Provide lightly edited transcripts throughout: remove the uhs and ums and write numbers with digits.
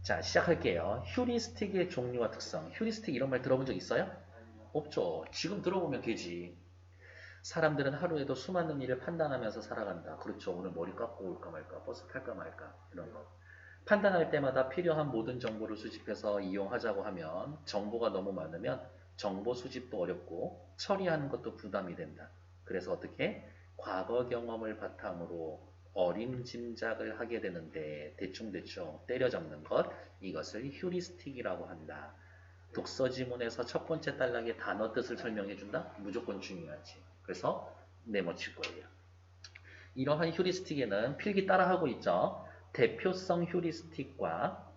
자, 시작할게요. 휴리스틱의 종류와 특성. 휴리스틱 이런 말 들어본 적 있어요? 없죠. 지금 들어보면 되지. 사람들은 하루에도 수많은 일을 판단하면서 살아간다. 그렇죠. 오늘 머리 깎고 올까 말까, 버스 탈까 말까, 이런 거. 판단할 때마다 필요한 모든 정보를 수집해서 이용하자고 하면 정보가 너무 많으면 정보 수집도 어렵고 처리하는 것도 부담이 된다. 그래서 어떻게? 과거 경험을 바탕으로 어림짐작을 하게 되는데 대충대충 때려잡는 것, 이것을 휴리스틱이라고 한다. 독서 지문에서 첫 번째 단락의 단어 뜻을 설명해 준다? 무조건 중요하지. 그래서 메모칠 거예요. 이러한 휴리스틱에는 필기 따라하고 있죠. 대표성 휴리스틱과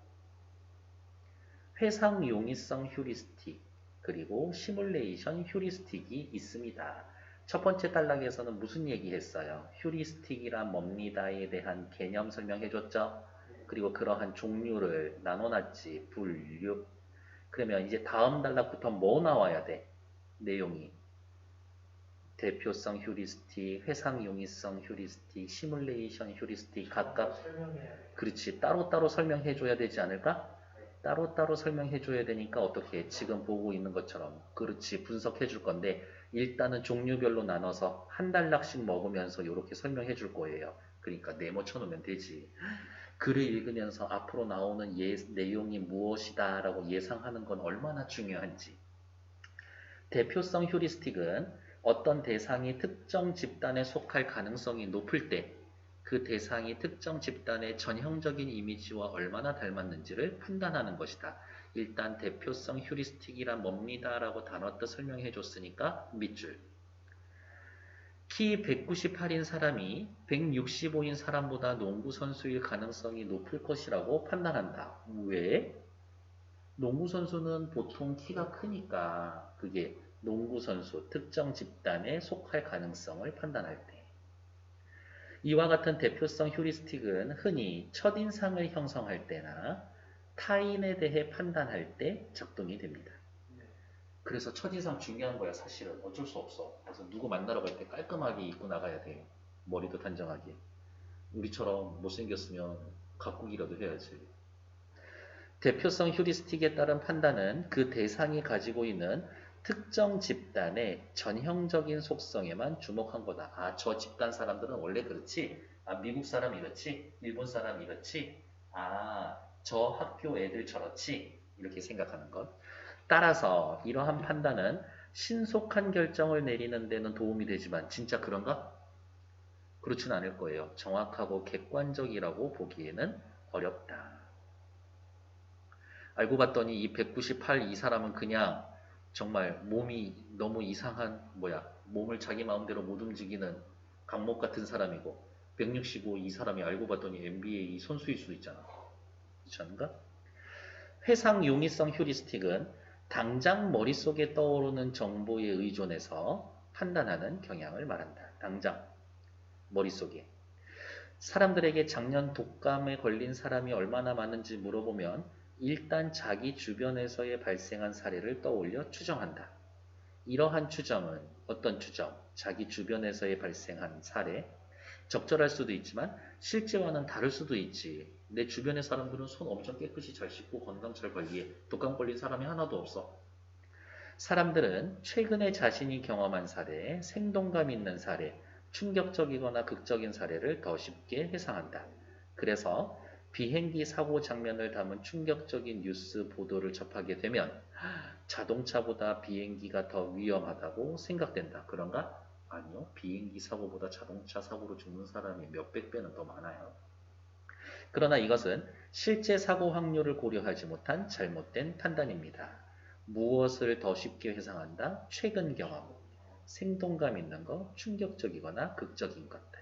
회상 용이성 휴리스틱, 그리고 시뮬레이션 휴리스틱이 있습니다. 첫 번째 단락에서는 무슨 얘기 했어요? 휴리스틱이란 뭡니다에 대한 개념 설명해 줬죠? 그리고 그러한 종류를 나눠놨지. 분류. 그러면 이제 다음 단락부터 뭐 나와야 돼? 내용이. 대표성 휴리스틱, 회상 용이성 휴리스틱, 시뮬레이션 휴리스틱 각각 그렇지 따로따로 설명해 줘야 되지 않을까? 따로따로 설명해 줘야 되니까 어떻게 지금 보고 있는 것처럼 그렇지 분석해 줄 건데 일단은 종류별로 나눠서 한 단락씩 먹으면서 이렇게 설명해 줄 거예요. 그러니까 네모 쳐놓으면 되지. 글을 읽으면서 앞으로 나오는 내용이 무엇이다 라고 예상하는 건 얼마나 중요한지. 대표성 휴리스틱은 어떤 대상이 특정 집단에 속할 가능성이 높을 때 그 대상이 특정 집단의 전형적인 이미지와 얼마나 닮았는지를 판단하는 것이다. 일단 대표성 휴리스틱이란 뭡니다 라고 단어 뜻 설명해 줬으니까 밑줄. 키 198인 사람이 165인 사람보다 농구 선수일 가능성이 높을 것이라고 판단한다. 왜? 농구 선수는 보통 키가 크니까 그게 농구 선수 특정 집단에 속할 가능성을 판단할 때. 이와 같은 대표성 휴리스틱은 흔히 첫인상을 형성할 때나 타인에 대해 판단할 때 작동이 됩니다. 그래서 첫인상 중요한 거야 사실은. 어쩔 수 없어. 그래서 누구 만나러 갈 때 깔끔하게 입고 나가야 돼. 머리도 단정하게. 우리처럼 못생겼으면 가꾸기라도 해야지. 대표성 휴리스틱에 따른 판단은 그 대상이 가지고 있는 특정 집단의 전형적인 속성에만 주목한 거다. 아, 저 집단 사람들은 원래 그렇지? 아, 미국 사람 이렇지? 일본 사람 이렇지? 아, 저 학교 애들 저렇지? 이렇게 생각하는 것. 따라서 이러한 판단은 신속한 결정을 내리는 데는 도움이 되지만 진짜 그런가? 그렇진 않을 거예요. 정확하고 객관적이라고 보기에는 어렵다. 알고 봤더니 이 198 이 사람은 그냥 정말 몸이 너무 이상한 몸을 자기 마음대로 못 움직이는 강목 같은 사람이고 165 이 사람이 알고 봤더니 NBA 선수일 수도 있잖아. 그렇지 않은가? 회상 용이성 휴리스틱은 당장 머릿속에 떠오르는 정보에 의존해서 판단하는 경향을 말한다. 당장 머릿속에. 사람들에게 작년 독감에 걸린 사람이 얼마나 많은지 물어보면 일단 자기 주변에서의 발생한 사례를 떠올려 추정한다. 이러한 추정은 어떤 추정? 자기 주변에서의 발생한 사례? 적절할 수도 있지만 실제와는 다를 수도 있지. 내 주변의 사람들은 손 엄청 깨끗이 잘 씻고 건강 잘 관리해. 독감 걸린 사람이 하나도 없어. 사람들은 최근에 자신이 경험한 사례, 생동감 있는 사례, 충격적이거나 극적인 사례를 더 쉽게 회상한다. 그래서 비행기 사고 장면을 담은 충격적인 뉴스 보도를 접하게 되면 자동차보다 비행기가 더 위험하다고 생각된다. 그런가? 아니요. 비행기 사고보다 자동차 사고로 죽는 사람이 몇백 배는 더 많아요. 그러나 이것은 실제 사고 확률을 고려하지 못한 잘못된 판단입니다. 무엇을 더 쉽게 회상한다? 최근 경험, 생동감 있는 것, 충격적이거나 극적인 것들.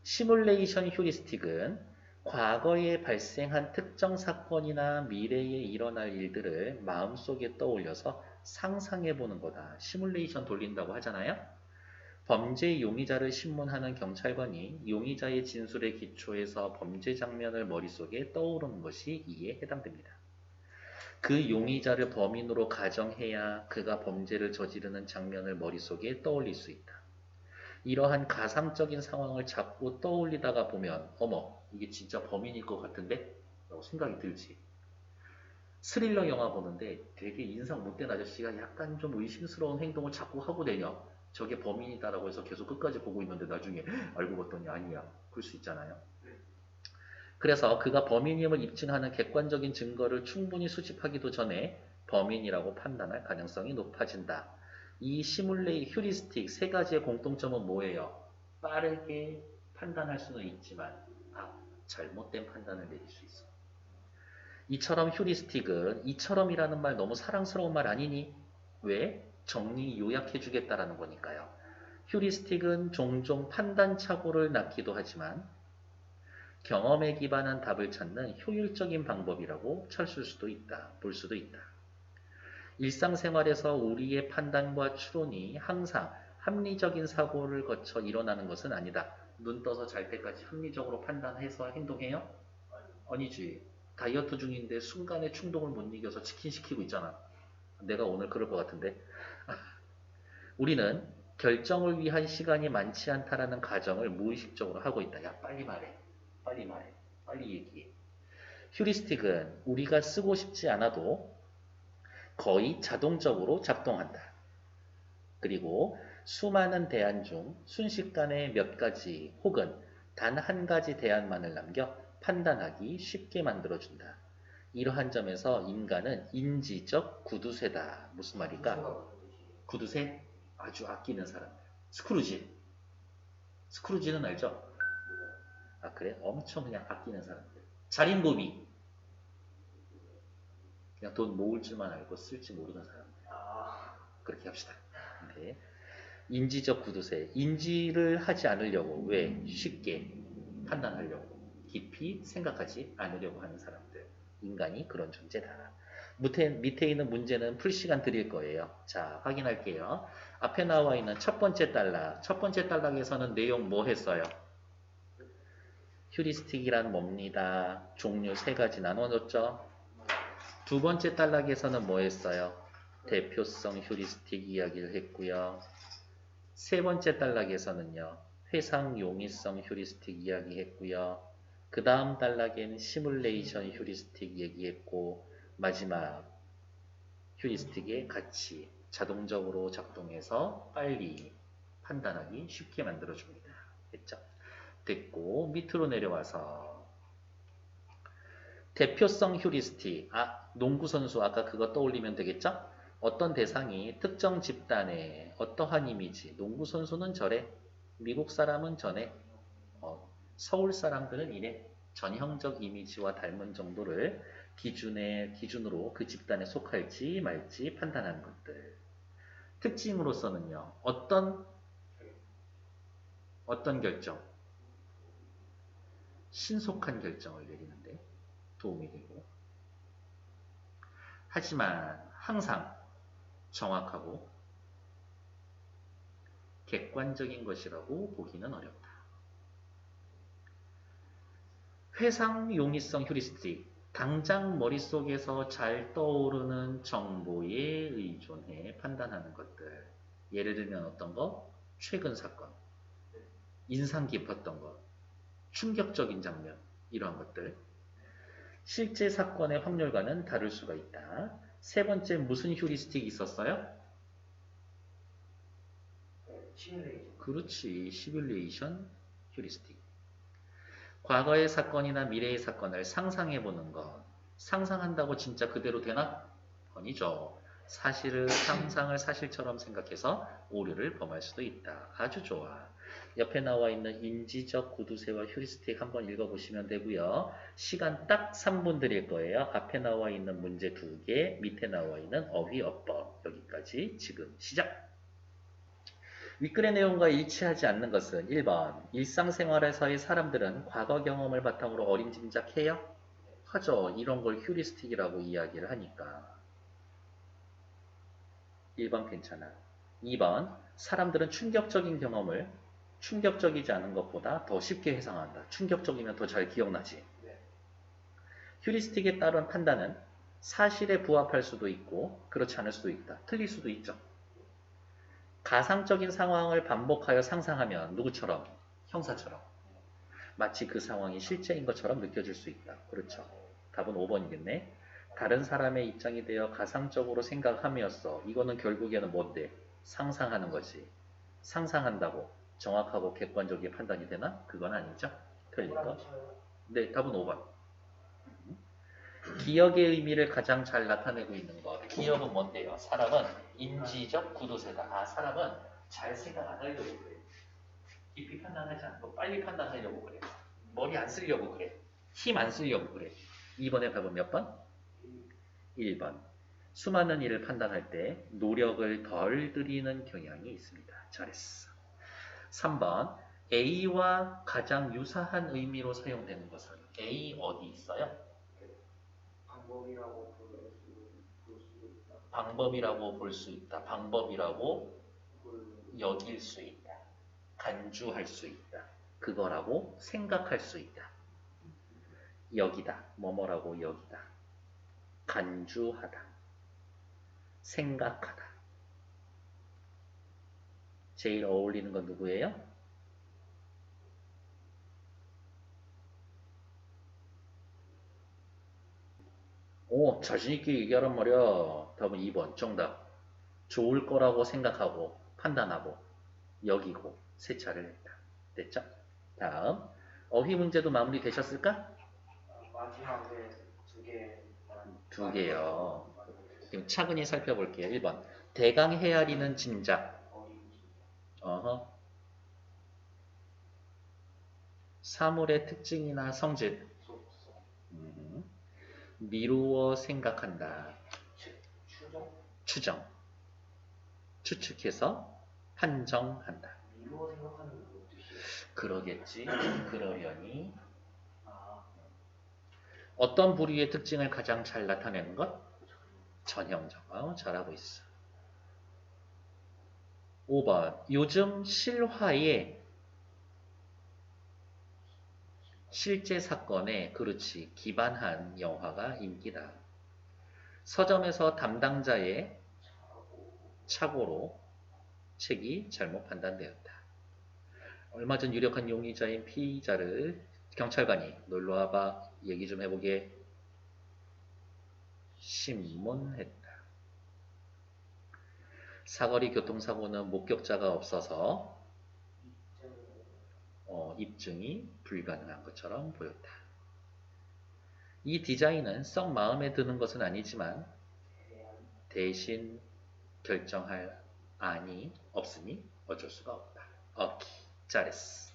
시뮬레이션 휴리스틱은 과거에 발생한 특정 사건이나 미래에 일어날 일들을 마음속에 떠올려서 상상해 보는 거다. 시뮬레이션 돌린다고 하잖아요. 범죄 용의자를 신문하는 경찰관이 용의자의 진술에 기초해서 범죄 장면을 머릿속에 떠오르는 것이 이에 해당됩니다. 그 용의자를 범인으로 가정해야 그가 범죄를 저지르는 장면을 머릿속에 떠올릴 수 있다. 이러한 가상적인 상황을 자꾸 떠올리다가 보면 어머 이게 진짜 범인일 것 같은데? 라고 생각이 들지. 스릴러 영화 보는데 되게 인상 못된 아저씨가 약간 좀 의심스러운 행동을 자꾸 하고 다녀. 저게 범인이다라고 해서 계속 끝까지 보고 있는데 나중에 알고 봤더니 아니야. 그럴 수 있잖아요. 그래서 그가 범인임을 입증하는 객관적인 증거를 충분히 수집하기도 전에 범인이라고 판단할 가능성이 높아진다. 이 휴리스틱 세 가지의 공통점은 뭐예요? 빠르게 판단할 수는 있지만 잘못된 판단을 내릴 수 있어. 이처럼 휴리스틱은 이처럼이라는 말 너무 사랑스러운 말 아니니? 왜? 정리 요약해 주겠다라는 거니까요. 휴리스틱은 종종 판단 착오를 낳기도 하지만 경험에 기반한 답을 찾는 효율적인 방법이라고 볼 수도 있다. 일상생활에서 우리의 판단과 추론이 항상 합리적인 사고를 거쳐 일어나는 것은 아니다. 눈 떠서 잘 때까지 합리적으로 판단해서 행동해요? 아니지. 다이어트 중인데 순간에 충동을 못 이겨서 치킨 시키고 있잖아. 내가 오늘 그럴 것 같은데. 우리는 결정을 위한 시간이 많지 않다라는 가정을 무의식적으로 하고 있다. 야, 빨리 말해. 빨리 말해. 빨리 얘기해. 휴리스틱은 우리가 쓰고 싶지 않아도 거의 자동적으로 작동한다. 그리고 수많은 대안 중 순식간에 몇 가지 혹은 단 한 가지 대안만을 남겨 판단하기 쉽게 만들어준다. 이러한 점에서 인간은 인지적 구두쇠다. 무슨 말일까? 구두쇠? 아주 아끼는 사람들. 스크루지. 스크루지는 알죠? 아 그래? 엄청 그냥 아끼는 사람들. 자린고비. 그냥 돈 모을 줄만 알고 쓸지 모르는 사람들. 그렇게 합시다. 네. 인지적 구두쇠. 인지를 하지 않으려고. 왜? 쉽게 판단하려고. 깊이 생각하지 않으려고 하는 사람들. 인간이 그런 존재다. 밑에 있는 문제는 풀 시간 드릴 거예요. 자, 확인할게요. 앞에 나와 있는 첫 번째 단락. 첫 번째 단락에서는 내용 뭐 했어요? 휴리스틱이란 뭡니다. 종류 세 가지 나눠줬죠? 두 번째 단락에서는 뭐 했어요? 대표성 휴리스틱 이야기를 했고요. 세 번째 단락에서는요. 회상 용이성 휴리스틱 이야기했고요. 그 다음 단락에는 시뮬레이션 휴리스틱 얘기했고 마지막 휴리스틱의 가치 자동적으로 작동해서 빨리 판단하기 쉽게 만들어줍니다. 됐죠? 됐고 밑으로 내려와서 대표성 휴리스틱 농구선수 아까 그거 떠올리면 되겠죠? 어떤 대상이 특정 집단의 어떠한 이미지 농구선수는 저래 미국 사람은 저래 서울 사람들은 이래 전형적 이미지와 닮은 정도를 기준으로 그 집단에 속할지 말지 판단하는 것들. 특징으로서는요. 어떤 결정? 신속한 결정을 내리는데 도움이 되고 하지만 항상 정확하고 객관적인 것이라고 보기는 어렵다. 회상 용이성 휴리스틱 당장 머릿속에서 잘 떠오르는 정보에 의존해 판단하는 것들. 예를 들면 어떤 거? 최근 사건, 인상 깊었던 것, 충격적인 장면 이러한 것들. 실제 사건의 확률과는 다를 수가 있다. 세 번째 무슨 휴리스틱이 있었어요? 시뮬레이션. 그렇지. 시뮬레이션 휴리스틱. 과거의 사건이나 미래의 사건을 상상해보는 것. 상상한다고 진짜 그대로 되나? 아니죠. 상상을 사실처럼 생각해서 오류를 범할 수도 있다. 아주 좋아. 옆에 나와 있는 인지적 구두쇠와 휴리스틱 한번 읽어보시면 되고요. 시간 딱 3분 드릴 거예요. 앞에 나와 있는 문제 2개, 밑에 나와 있는 어휘어법. 여기까지 지금 시작! 윗글의 내용과 일치하지 않는 것은 1번 일상생활에서의 사람들은 과거 경험을 바탕으로 어림짐작해요? 하죠. 이런 걸 휴리스틱이라고 이야기를 하니까 1번 괜찮아. 2번 사람들은 충격적인 경험을 충격적이지 않은 것보다 더 쉽게 회상한다. 충격적이면 더 잘 기억나지. 휴리스틱에 따른 판단은 사실에 부합할 수도 있고 그렇지 않을 수도 있다. 틀릴 수도 있죠. 가상적인 상황을 반복하여 상상하면 누구처럼? 형사처럼. 마치 그 상황이 실제인 것처럼 느껴질 수 있다. 그렇죠. 답은 5번이겠네. 다른 사람의 입장이 되어 가상적으로 생각함이었어. 이거는 결국에는 뭔데? 상상하는 거지. 상상한다고 정확하고 객관적인 판단이 되나? 그건 아니죠. 틀릴까? 네, 답은 5번. 기억의 의미를 가장 잘 나타내고 있는 것. 기억은 뭔데요? 사람은 인지적 구도세다. 아, 사람은 잘 생각 안 하려고 그래. 깊이 판단하지 않고 빨리 판단하려고 그래. 머리 안 쓰려고 그래. 힘 안 쓰려고 그래. 2번의 답은 몇 번? 1번. 수많은 일을 판단할 때 노력을 덜 들이는 경향이 있습니다. 잘했어. 3번. A와 가장 유사한 의미로 사용되는 것은 A 어디 있어요? 방법이라고 볼 수도 있다. 방법이라고 볼 수 있다. 방법이라고 여길 수 있다. 간주할 수 있다. 그거라고 생각할 수 있다. 여기다. 뭐뭐라고 여기다. 간주하다. 생각하다. 제일 어울리는 건 누구예요? 오, 자신있게 얘기하란 말이야. 답은 2번. 정답. 좋을 거라고 생각하고, 판단하고, 여기고, 세차를 했다. 됐죠? 다음. 어휘 문제도 마무리 되셨을까? 마지막에 두 개. 두 개요. 그럼 차근히 살펴볼게요. 1번. 대강 헤아리는 짐작. 어허. 사물의 특징이나 성질. 미루어 생각한다. 추정. 추측해서 판정한다. 미루어 생각하는 건 무슨 뜻이에요? 그러겠지. 그러려니. 어떤 부류의 특징을 가장 잘 나타내는 것? 전형적. 잘하고 있어. 5번. 요즘 실화에 실제 사건에 그렇지 기반한 영화가 인기다. 서점에서 담당자의 착오로 책이 잘못 판단되었다. 얼마 전 유력한 용의자인 피의자를 경찰관이 놀러와봐 얘기 좀 해보게 신문했다. 사거리 교통사고는 목격자가 없어서 입증이 불가능한 것처럼 보였다. 이 디자인은 썩 마음에 드는 것은 아니지만 대신 결정할 안이 없으니 어쩔 수가 없다. 오케이, 잘했어.